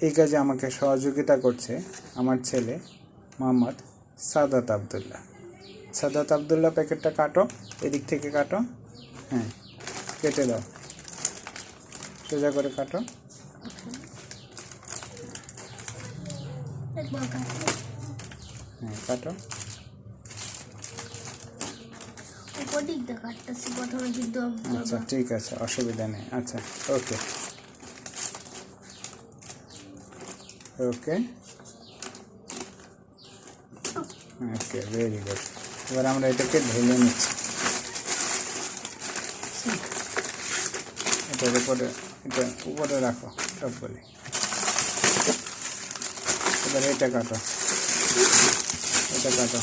এই কাজে আমাকে সহযোগিতা করছে আমার ছেলে মোহাম্মদ সাদাত আবদুল্লাহ। সাদাত আবদুল্লাহ, প্যাকেটটা কাটো, এদিক থেকে কাটো। হ্যাঁ, কেটে দাও, সোজা করে কাটো। হ্যাঁ, কাটো। আচ্ছা, ঠিক আছে, অসুবিধা নেই। আচ্ছা, ওকে ওকে ওকে, ভেরি গুড। এবার আমরা এটাকে ঢেলে নিচ্ছি। এটার উপরে, এটা উপরে রাখো সবগুলি। এবার এটা কাটো, এটা কাটো।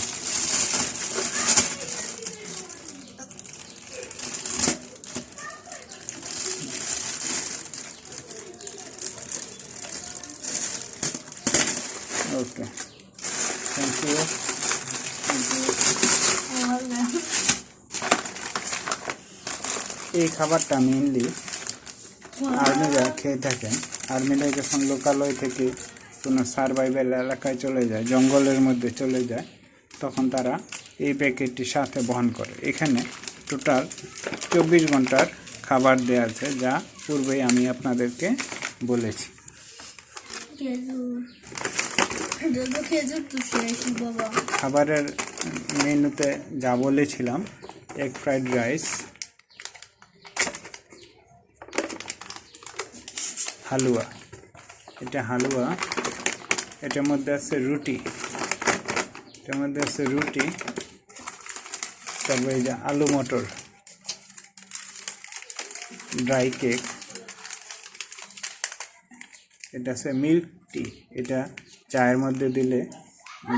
ওকে, থ্যাংক ইউ। এই খাবারটা মেইনলি আর্মিরা খেয়ে থাকেন। আর্মিরা যখন লোকালয় থেকে কোনো সার্ভাইভাল এলাকায় চলে যায়, জঙ্গলের মধ্যে চলে যায়, তখন তারা এই প্যাকেটটি সাথে বহন করে। এখানে টোটাল 24 ঘন্টার খাবার দেওয়া আছে, যা পূর্বেই আমি আপনাদেরকে বলেছি। খাবারের মেনুতে যা বলেছিলাম, এগ ফ্রাইড রাইস, হালুয়া, এটা হালুয়া, এটার মধ্যে আছে রুটি, এটার মধ্যে আছে রুটি, তারপরে এই যে আলু মটর, ড্রাই কেক, এটা আছে মিল্ক টি, এটা চায়ের মধ্যে দিলে,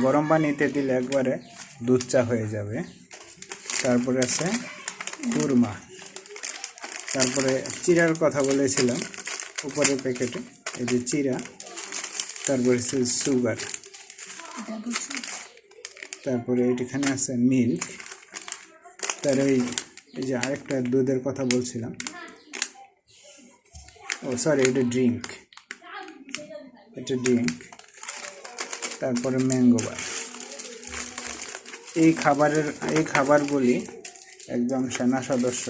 গরম পানিতে দিলে একবারে দুধ চা হয়ে যাবে। তারপরে আছে কুরমা, তারপরে চিড়ার কথা বলেছিলাম উপরের প্যাকেটে, এই যে চিড়া, তারপরে আছে সুগার, তারপরে এখানে আছে মিল্ক, তার এই যে আরেকটা দুধের কথা বলছিলাম, ও সরি, এটা ড্রিঙ্ক, এটা ড্রিঙ্ক, তারপরে ম্যাঙ্গো বার। এই খাবারগুলি একজন সেনা সদস্য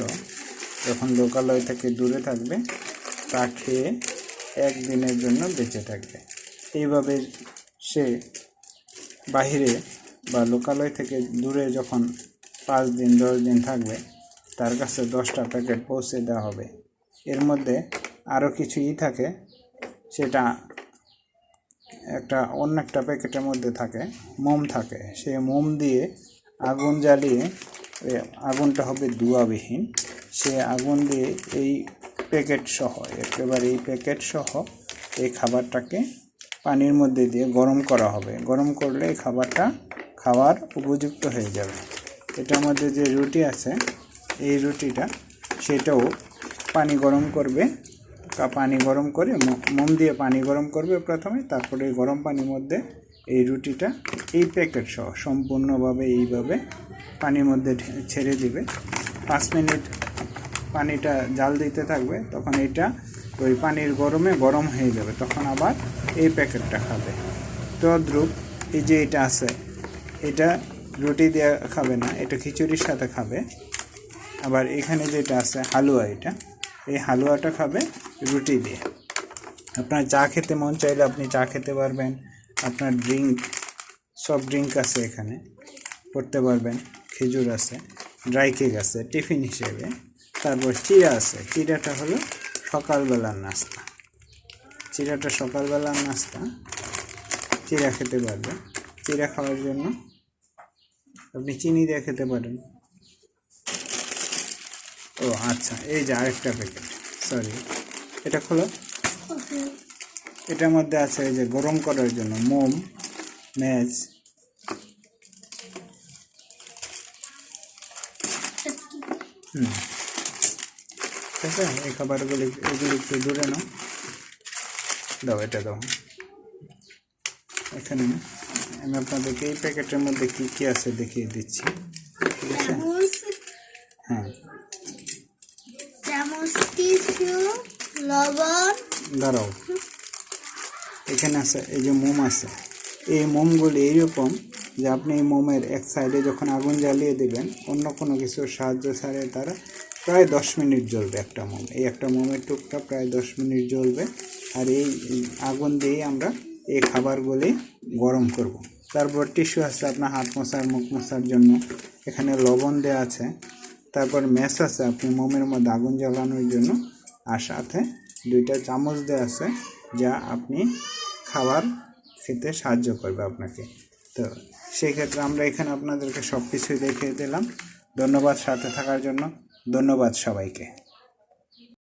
যখন লোকালয় থেকে দূরে থাকবে, তা খেয়ে একদিনের জন্য বেঁচে থাকবে। এইভাবে সে বাহিরে বা লোকালয় থেকে দূরে যখন 5 দিন 10 দিন থাকবে, তার কাছে 10টা প্যাকেট পৌঁছে দেওয়া হবে। এর মধ্যে আরও কিছুই থাকে, সেটা অন্য একটা প্যাকেটের মধ্যে থাকে, মোম থাকে। সে মোম দিয়ে আগুন জ্বালিয়ে, আগুনটা হবে ধোঁয়াবিহীন, সে আগুন দিয়ে এই প্যাকেট সহ, একেবারে এই প্যাকেট সহ এই খাবারটাকে পানির মধ্যে দিয়ে গরম করা হবে। গরম করলে এই খাবারটা খাওয়ার উপযুক্ত হয়ে যাবে। এটার মধ্যে যে রুটি আছে, এই রুটিটা সেটাও পানি গরম করবে, পানি গরম করে মোম দিয়ে পানি গরম করবে প্রথমে, তারপরে গরম পানির মধ্যে এই রুটিটা এই প্যাকেট সহ সম্পূর্ণভাবে এইভাবে পানির মধ্যে ছেড়ে দিবে। 5 মিনিট পানিটা জাল দিতে থাকবে, তখন এটা ওই পানির গরমে গরম হয়ে যাবে, তখন আবার এই প্যাকেটটা খাবে। তদ্রূপ এই যে এটা আছে, এটা রুটি দিয়ে খাবে না, এটা খিচুড়ির সাথে খাবে। আবার এখানে যেটা আছে হালুয়া, এটা এই হালুয়াটা খাবে রুটি দিয়ে। আপনার চা খেতে মন চাইলে আপনি চা খেতে পারবেন। আপনার সফট ড্রিঙ্ক আছে এখানে করতে পারবেন, খেজুর আছে, ড্রাই কেক আছে টিফিন হিসেবে। তারপর চিড়া আছে, চিড়াটা হলো সকালবেলার নাস্তা, চিড়াটা সকালবেলার নাস্তা, চিড়া খেতে পারবেন। চিড়া খাওয়ার জন্য আপনি চিনি দিয়ে খেতে পারেন। ও আচ্ছা, এই যে আরেকটা প্যাকেট, সরি, এটা খোলো। এটার মধ্যে আছে এই যে গরম করার জন্য মোম, মেজ, ঠিক আছে। এই খাবারগুলি, এগুলি একটু দূরে নাও, দাও, এটা দাও। এখানে আমি আপনাদেরকে এই প্যাকেটের মধ্যে কী কী আছে দেখিয়ে দিচ্ছি, ঠিক আছে? হ্যাঁ, চামচ, টিস্যু, লবণ, দাঁড়াও, এখানে আছে এই যে মোম আছে, এই মোমগুলি এইরকম যে আপনি এই মোমের এক সাইডে যখন আগুন জ্বালিয়ে দেবেন অন্য কোনো কিছুর সাহায্য ছাড়াই তারা প্রায় 10 মিনিট জ্বলবে একটা মোম। এই একটা মোমের টুকটা প্রায় 10 মিনিট জ্বলবে। আর এই আগুন দিয়েই আমরা এই খাবারগুলি গরম করব। তারপর টিস্যু আছে আপনার হাত মোছার মুখ মোছার জন্য, এখানে লবণ দেওয়া আছে, তারপর ম্যাচ আছে আপনি মোমের মধ্যে আগুন জ্বালানোর জন্য, আর সাথে 2টা চামচ দেওয়া আছে যা আপনি খাবার খেতে সাহায্য করবে আপনাকে। তো সেই ক্ষেত্রে আমরা এখানে আপনাদেরকে সব কিছুই দেখিয়ে দিলাম। ধন্যবাদ সাথে থাকার জন্য, ধন্যবাদ সবাইকে।